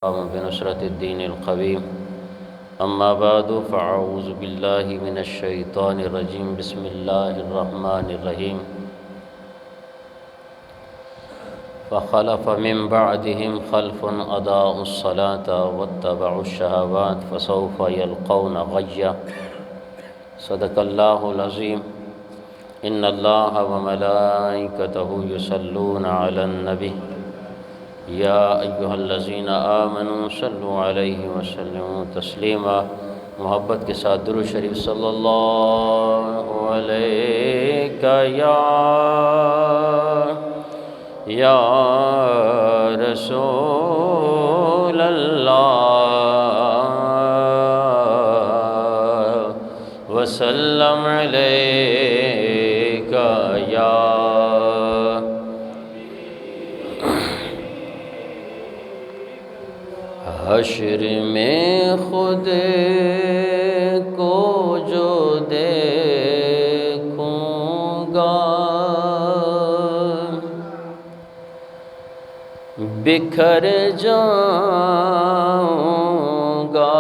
بنصرة الدين القويم. أما بعد فأعوذ بالله من الشيطان الرجيم. بسم الله الرحمن الرحيم. فخلف من بعدهم خلف أضاعوا الصلاة واتبعوا الشهوات فسوف يلقون غيا. صدق الله العظيم. إن الله وملائكته يصلون على النبي یا ایہا الذین آمنوا صلوا علیہ وسلموا تسلیما. محبت کے ساتھ درود شریف صلی اللہ علیہ یا رسول اللہ وسلم علیہ یا حشر میں خود کو جو دیکھوں گا بکھر جاؤں گا.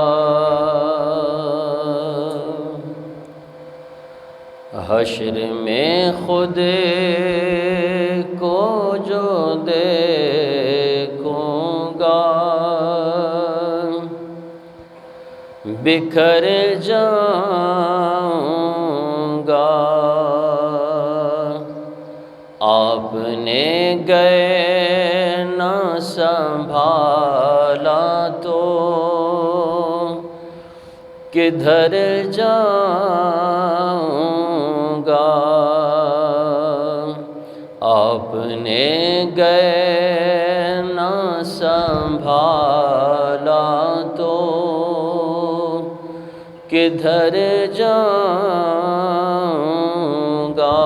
حشر میں خود کو جو دیکھوں گا بکھر جاؤں گا. آپ نے گئے نہ سنبھالا تو کدھر جاؤں گا. آپ نے گئے نہ سنبھالا تو کدھر جاؤں گا.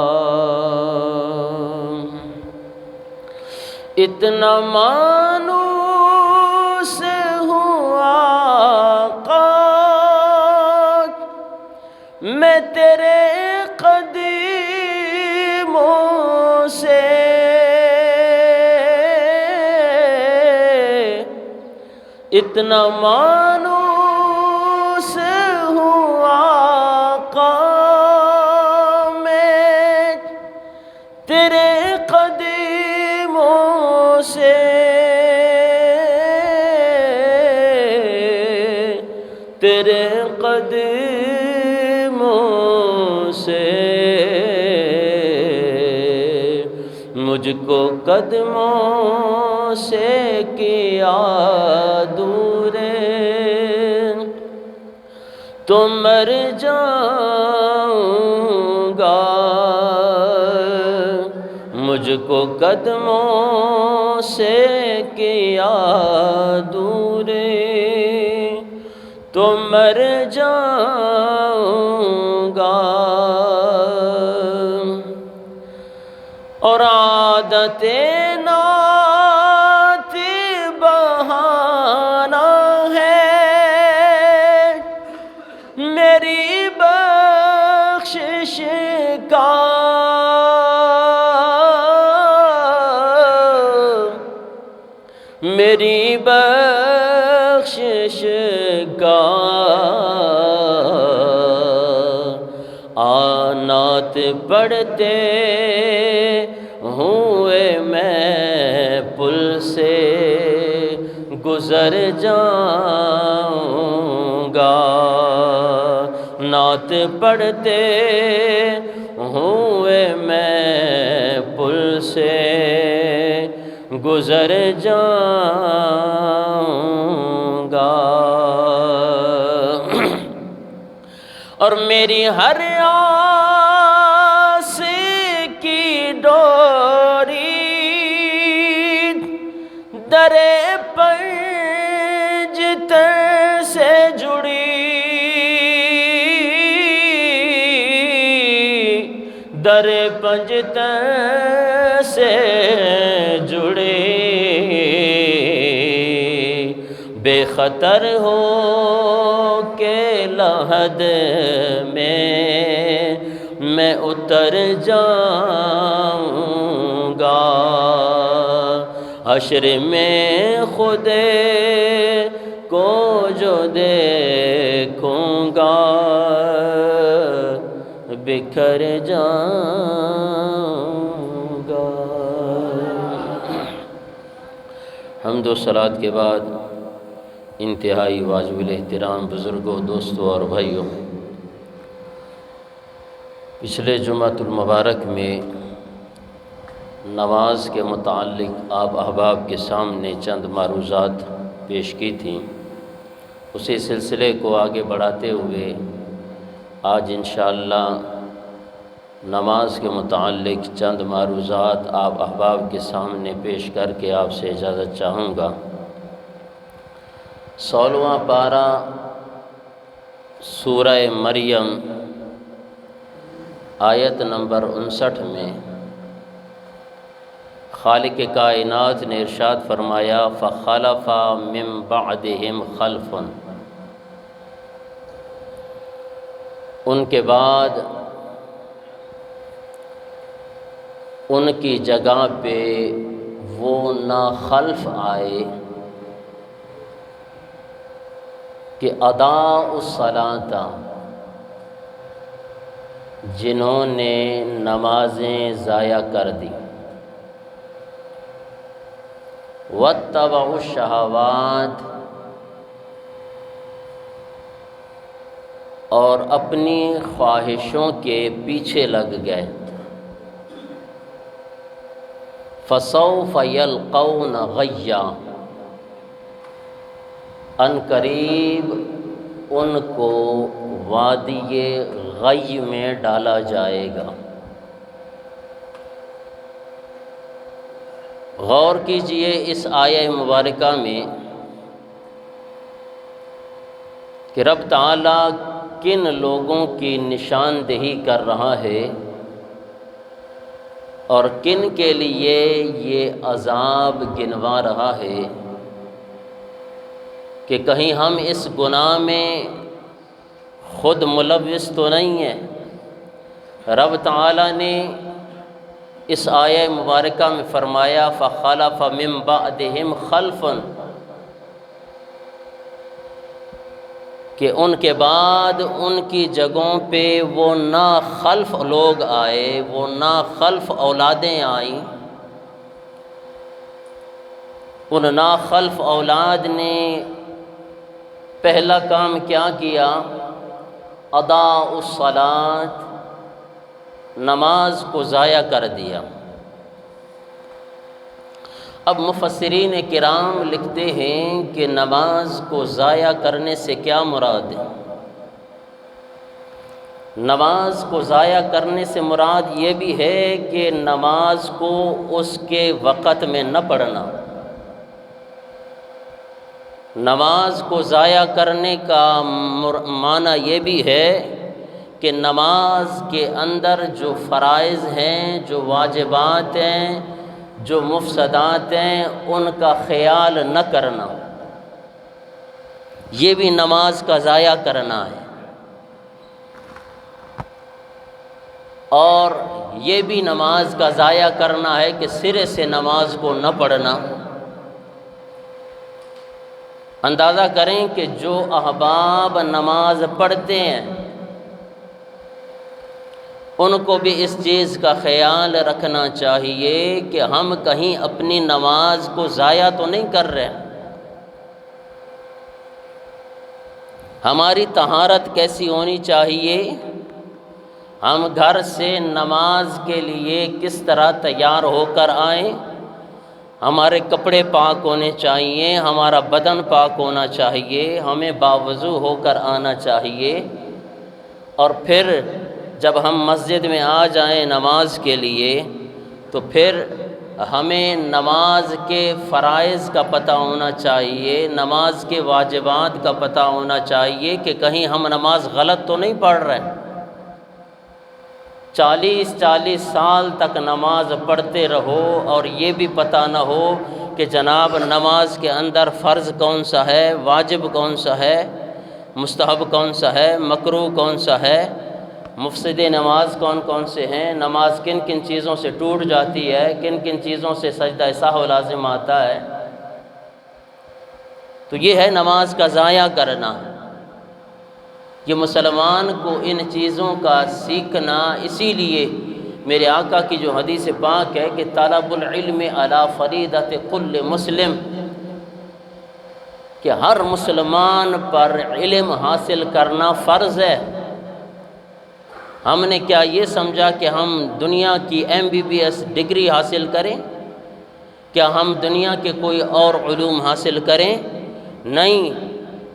اتنا مانوس ہوں آقا میں تیرے قدموں سے اتنا مانوس ہوں آقا میں تیرے قدموں سے تیرے قدموں سے مجھ کو قدموں سے کیا دور تو مر جاؤں گا. مجھ کو قدموں سے کیا دور تو مر جاؤں گا. اور عادت نعت بہانا ہے میری بخشش کا. میری بخشش کا نعت پڑھتے ہوئے میں پل سے گزر جاؤں گا. نعت پڑھتے ہوئے میں پل سے گزر جاؤں گا. اور میری ہر آس کی ڈوری در پنجتن سے جڑی در پنجتن سے جڑی بے خطر ہو کے لحد میں اتر جاؤں گا. حشر میں خود کو جو دیکھوں گا بکھر جاؤں گا۔ حمد و صلوات کے بعد انتہائی واجب الاحترام بزرگوں، دوستوں اور بھائیوں، پچھلے جمعۃ المبارک میں نماز کے متعلق آپ احباب کے سامنے چند معروضات پیش کی تھیں۔ اسی سلسلے کو آگے بڑھاتے ہوئے آج انشاءاللہ نماز کے متعلق چند معروضات آپ احباب کے سامنے پیش کر کے آپ سے اجازت چاہوں گا۔ 16واں پارہ سورہ مریم آیت نمبر 59 میں خالق کائنات نے ارشاد فرمایا فَخَلَفَ مِن بَعْدِهِمْ خَلْفٌ، ان کے بعد ان کی جگہ پہ وہ ناخلف آئے کہ اضاعوا الصلاۃ، جنہوں نے نمازیں ضائع کر دی، واتبعوا الشہوات، اور اپنی خواہشوں کے پیچھے لگ گئے، فسوف یلقون غیا، ان قریب ان کو وادی غی میں ڈالا جائے گا۔ غور کیجئے اس آیہ مبارکہ میں کہ رب تعالیٰ کن لوگوں کی نشاندہی کر رہا ہے اور کن کے لیے یہ عذاب گنوا رہا ہے کہ کہیں ہم اس گناہ میں خود ملوث تو نہیں ہیں۔ رب تعالیٰ نے اس آیہ مبارکہ میں فرمایا فَخَلَفَ مِن بَعْدِهِمْ خَلْفٌ، کہ ان کے بعد ان کی جگہوں پہ وہ ناخلف لوگ آئے، وہ ناخلف اولادیں آئیں۔ ان ناخلف اولاد نے پہلا کام کیا کیا؟ اضاعوا الصلاۃ، نماز کو ضائع کر دیا۔ اب مفسرین کرام لکھتے ہیں کہ نماز کو ضائع کرنے سے کیا مراد ہے؟ نماز کو ضائع کرنے سے مراد یہ بھی ہے کہ نماز کو اس کے وقت میں نہ پڑھنا۔ نماز کو ضائع کرنے کا معنی یہ بھی ہے کہ نماز کے اندر جو فرائض ہیں، جو واجبات ہیں، جو مفسدات ہیں، ان کا خیال نہ کرنا، یہ بھی نماز کا ضائع کرنا ہے۔ اور یہ بھی نماز کا ضائع کرنا ہے کہ سرے سے نماز کو نہ پڑھنا۔ اندازہ کریں کہ جو احباب نماز پڑھتے ہیں ان کو بھی اس چیز کا خیال رکھنا چاہیے کہ ہم کہیں اپنی نماز کو ضائع تو نہیں کر رہے۔ ہماری طہارت کیسی ہونی چاہیے؟ ہم گھر سے نماز کے لیے کس طرح تیار ہو کر آئیں؟ ہمارے کپڑے پاک ہونے چاہیے، ہمارا بدن پاک ہونا چاہیے، ہمیں باوضو ہو کر آنا چاہیے، اور پھر جب ہم مسجد میں آ جائیں نماز کے لیے تو پھر ہمیں نماز کے فرائض کا پتہ ہونا چاہیے، نماز کے واجبات کا پتہ ہونا چاہیے کہ کہیں ہم نماز غلط تو نہیں پڑھ رہے۔ 40 سال تک نماز پڑھتے رہو اور یہ بھی پتہ نہ ہو کہ جناب نماز کے اندر فرض کون سا ہے، واجب کون سا ہے، مستحب کون سا ہے، مکروہ کون سا ہے، مفسد نماز کون کون سے ہیں، نماز کن کن چیزوں سے ٹوٹ جاتی ہے، کن کن چیزوں سے سجدہ سہو لازم آتا ہے۔ تو تو یہ ہے نماز کا ضائع کرنا۔ یہ مسلمان کو ان چیزوں کا سیکھنا، اسی لیے میرے آقا کی جو حدیث پاک ہے کہ طلب العلم علی فریضۃ کل مسلم، کہ ہر مسلمان پر علم حاصل کرنا فرض ہے۔ ہم نے کیا یہ سمجھا کہ ہم دنیا کی MBBS ڈگری حاصل کریں؟ کیا ہم دنیا کے کوئی اور علوم حاصل کریں؟ نہیں،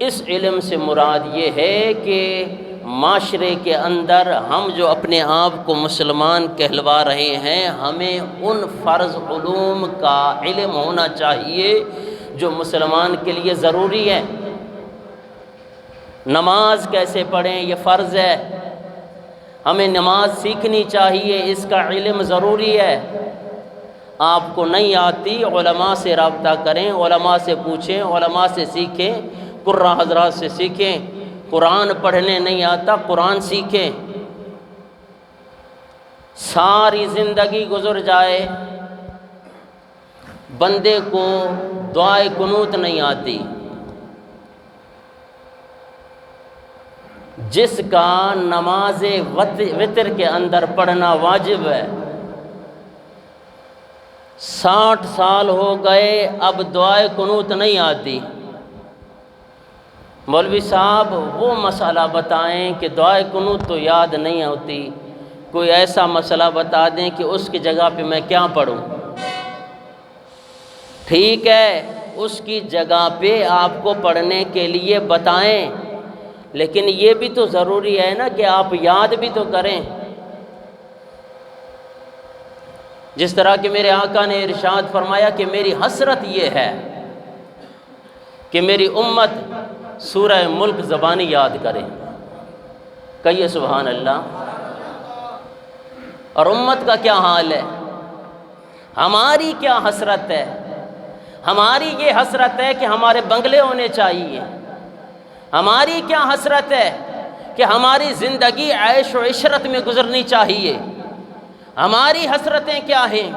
اس علم سے مراد یہ ہے کہ معاشرے کے اندر ہم جو اپنے آپ کو مسلمان کہلوا رہے ہیں، ہمیں ان فرض علوم کا علم ہونا چاہیے جو مسلمان کے لیے ضروری ہے۔ نماز کیسے پڑھیں یہ فرض ہے، ہمیں نماز سیکھنی چاہیے، اس کا علم ضروری ہے۔ آپ کو نہیں آتی، علماء سے رابطہ کریں، علماء سے پوچھیں، علماء سے سیکھیں، قراء حضرات سے سیکھیں۔ قرآن پڑھنے نہیں آتا، قرآن سیکھیں۔ ساری زندگی گزر جائے، بندے کو دعائے قنوت نہیں آتی، جس کا نماز وتر کے اندر پڑھنا واجب ہے، 60 سال ہو گئے اب دعائے قنوت نہیں آتی۔ مولوی صاحب وہ مسئلہ بتائیں کہ دعائے قنوت تو یاد نہیں ہوتی، کوئی ایسا مسئلہ بتا دیں کہ اس کی جگہ پہ میں کیا پڑھوں۔ ٹھیک ہے، اس کی جگہ پہ آپ کو پڑھنے کے لیے بتائیں، لیکن یہ بھی تو ضروری ہے نا کہ آپ یاد بھی تو کریں۔ جس طرح کہ میرے آقا نے ارشاد فرمایا کہ میری حسرت یہ ہے کہ میری امت سورہ ملک زبانی یاد کرے۔ کہیے سبحان اللہ۔ اور امت کا کیا حال ہے؟ ہماری کیا حسرت ہے؟ ہماری یہ حسرت ہے کہ ہمارے بنگلے ہونے چاہیے۔ ہماری کیا حسرت ہے کہ ہماری زندگی عیش و عشرت میں گزرنی چاہیے۔ ہماری حسرتیں کیا ہیں؟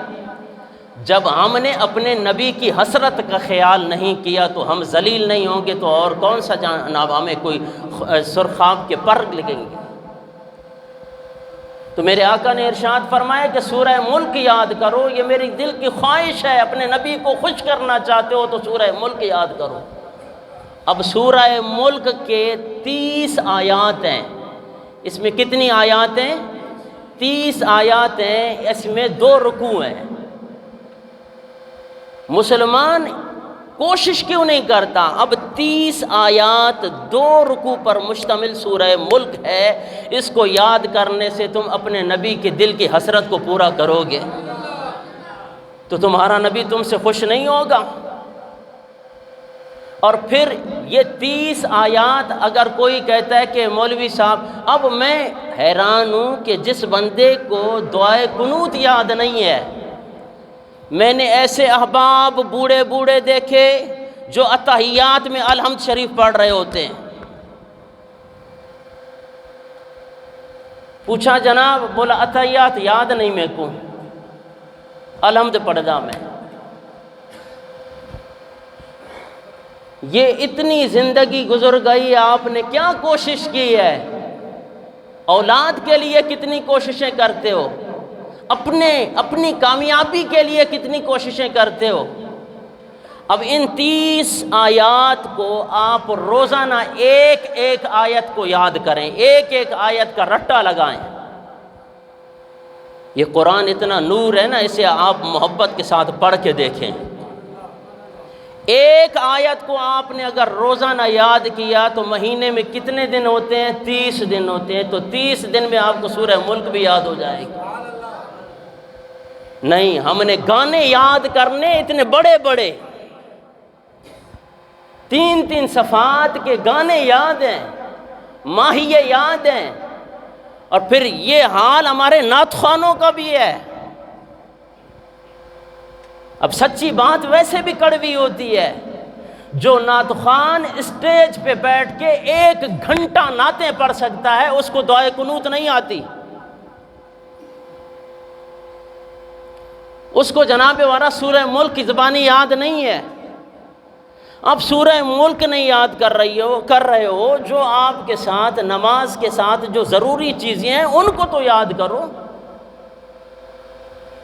جب ہم نے اپنے نبی کی حسرت کا خیال نہیں کیا تو ہم ذلیل نہیں ہوں گے، تو اور کون سا جناب ہمیں کوئی سرخاب کے پر لگیں گے؟ تو میرے آقا نے ارشاد فرمایا کہ سورہ ملک یاد کرو، یہ میری دل کی خواہش ہے، اپنے نبی کو خوش کرنا چاہتے ہو تو سورہ ملک یاد کرو۔ اب سورہ ملک کے 30 آیات ہیں، اس میں کتنی آیات ہیں؟ 30 آیات ہیں، اس میں 2 رکوع ہیں۔ مسلمان کوشش کیوں نہیں کرتا؟ اب 30 آیات 2 رکوع پر مشتمل سورہ ملک ہے، اس کو یاد کرنے سے تم اپنے نبی کے دل کی حسرت کو پورا کرو گے تو تمہارا نبی تم سے خوش نہیں ہوگا۔ اور پھر یہ 30 آیات اگر کوئی کہتا ہے کہ مولوی صاحب اب میں حیران ہوں کہ جس بندے کو دعائے قنوت یاد نہیں ہے، میں نے ایسے احباب بوڑھے بوڑھے دیکھے جو اتحیات میں الحمد شریف پڑھ رہے ہوتے ہیں۔ پوچھا جناب، بولا اتحیات یاد نہیں میں کو، الحمد پڑھدا میں۔ یہ اتنی زندگی گزر گئی، آپ نے کیا کوشش کی ہے؟ اولاد کے لیے کتنی کوششیں کرتے ہو؟ اپنی کامیابی کے لیے کتنی کوششیں کرتے ہو؟ اب ان 30 آیات کو آپ روزانہ ایک ایک آیت کو یاد کریں، ایک ایک آیت کا رٹا لگائیں۔ یہ قرآن اتنا نور ہے نا، اسے آپ محبت کے ساتھ پڑھ کے دیکھیں۔ ایک آیت کو آپ نے اگر روزانہ یاد کیا تو مہینے میں کتنے دن ہوتے ہیں؟ 30 دن ہوتے ہیں، تو 30 دن میں آپ کو سورہ ملک بھی یاد ہو جائے گی۔ نہیں، ہم نے گانے یاد کرنے اتنے بڑے بڑے، 3 صفحات کے گانے یاد ہیں، ماہیے یاد ہیں، اور پھر یہ حال ہمارے نعت خوانوں کا بھی ہے۔ اب سچی بات ویسے بھی کڑوی ہوتی ہے، جو نعت خوان اسٹیج پہ بیٹھ کے 1 گھنٹہ نعتیں پڑھ سکتا ہے، اس کو دعائے قنوت نہیں آتی، اس کو جناب والا سورہ ملک کی زبانی یاد نہیں ہے۔ آپ سورہ ملک نہیں یاد کر رہے ہو جو آپ کے ساتھ نماز کے ساتھ جو ضروری چیزیں ہیں ان کو تو یاد کرو۔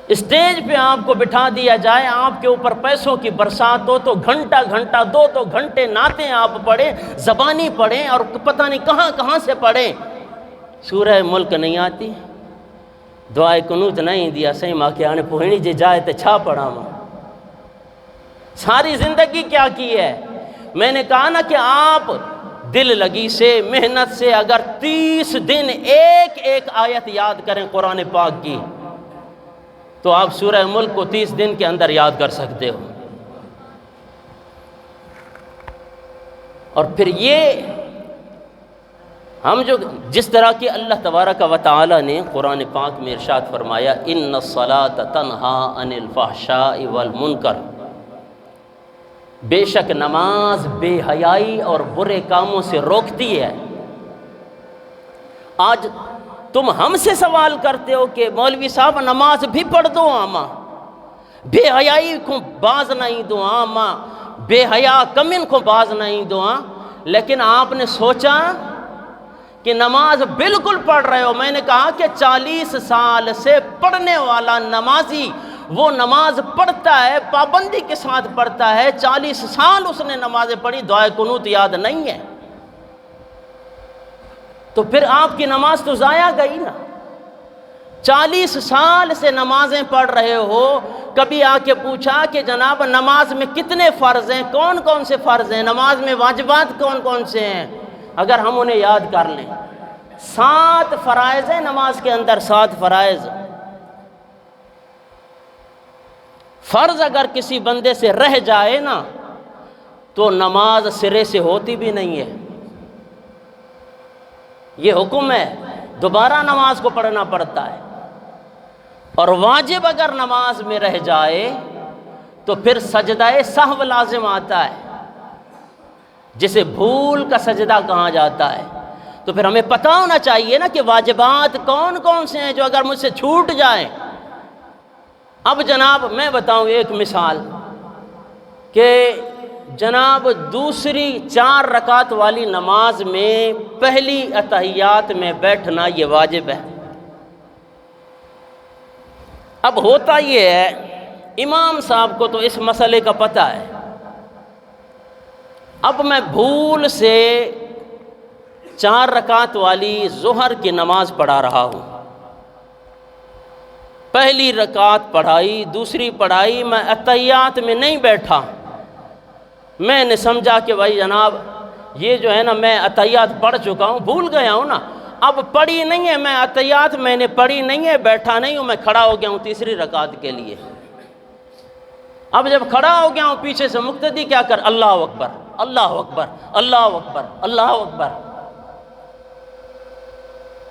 اسٹیج پہ آپ کو بٹھا دیا جائے، آپ کے اوپر پیسوں کی برسات ہو تو گھنٹہ دو گھنٹے نعتیں آپ پڑھیں، زبانی پڑھیں، اور پتہ نہیں کہاں سے پڑھیں، سورہ ملک نہیں آتی، دعائے قنوت نہیں دیا، صحیح ماں کے آنے پوہنی جے جائے تے چھا پڑھا ماں۔ ساری زندگی کیا کی ہے؟ میں نے کہا نا کہ آپ دل لگی سے، محنت سے اگر 30 دن ایک آیت یاد کریں قرآن پاک کی تو آپ سورہ ملک کو 30 دن کے اندر یاد کر سکتے ہو۔ اور پھر یہ ہم جس طرح کہ اللہ تبارک و تعالی نے قرآن پاک میں ارشاد فرمایا ان الصلاۃ تنہی عن الفحشاء والمنکر، بے شک نماز بے حیائی اور برے کاموں سے روکتی ہے۔ آج تم ہم سے سوال کرتے ہو کہ مولوی صاحب نماز بھی پڑھ دو آما، بے حیائی کو باز نہیں دو آما، بے حیا کمن کو باز نہیں دو آ، لیکن آپ نے سوچا کہ نماز بالکل پڑھ رہے ہو۔ میں نے کہا کہ 40 سال سے پڑھنے والا نمازی وہ نماز پڑھتا ہے، پابندی کے ساتھ پڑھتا ہے، 40 سال اس نے نمازیں پڑھی، دعائے قنوت یاد نہیں ہے، تو پھر آپ کی نماز تو ضائع گئی نا۔ 40 سال سے نمازیں پڑھ رہے ہو، کبھی آ کے پوچھا کہ جناب نماز میں کتنے فرض ہیں، کون کون سے فرض ہیں، نماز میں واجبات کون کون سے ہیں؟ اگر ہم انہیں یاد کر لیں، 7 فرائض ہیں نماز کے اندر، 7 فرائض۔ فرض اگر کسی بندے سے رہ جائے نا تو نماز سرے سے ہوتی بھی نہیں ہے، یہ حکم ہے، دوبارہ نماز کو پڑھنا پڑتا ہے۔ اور واجب اگر نماز میں رہ جائے تو پھر سجدہ سہو لازم آتا ہے، جسے بھول کا سجدہ کہا جاتا ہے۔ تو پھر ہمیں پتہ ہونا چاہیے نا کہ واجبات کون کون سے ہیں جو اگر مجھ سے چھوٹ جائیں۔ اب جناب میں بتاؤں ایک مثال کہ جناب دوسری 4 رکعت والی نماز میں پہلی اتحیات میں بیٹھنا یہ واجب ہے۔ اب ہوتا یہ ہے امام صاحب کو تو اس مسئلے کا پتہ ہے، اب میں بھول سے 4 رکعت والی ظہر کی نماز پڑھا رہا ہوں، پہلی رکعت پڑھائی، دوسری پڑھائی، میں اتحیات میں نہیں بیٹھا، میں نے سمجھا کہ بھائی جناب یہ جو ہے نا میں اتحیات پڑھ چکا ہوں، بھول گیا ہوں نا، اب پڑھی نہیں ہے میں اتحیات، میں نے پڑھی نہیں ہے، بیٹھا نہیں ہوں، میں کھڑا ہو گیا ہوں تیسری رکعت کے لیے۔ اب جب کھڑا ہو گیا ہوں پیچھے سے مقتدی کیا کر اللہ اکبر اللہ اکبر اللہ اکبر اللہ اکبر۔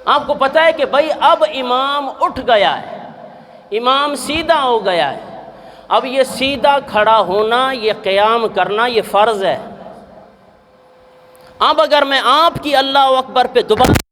آپ کو پتہ ہے کہ بھائی اب امام اٹھ گیا ہے، امام سیدھا ہو گیا ہے، اب یہ سیدھا کھڑا ہونا، یہ قیام کرنا، یہ فرض ہے۔ اب اگر میں آپ کی اللہ اکبر پہ دوبارہ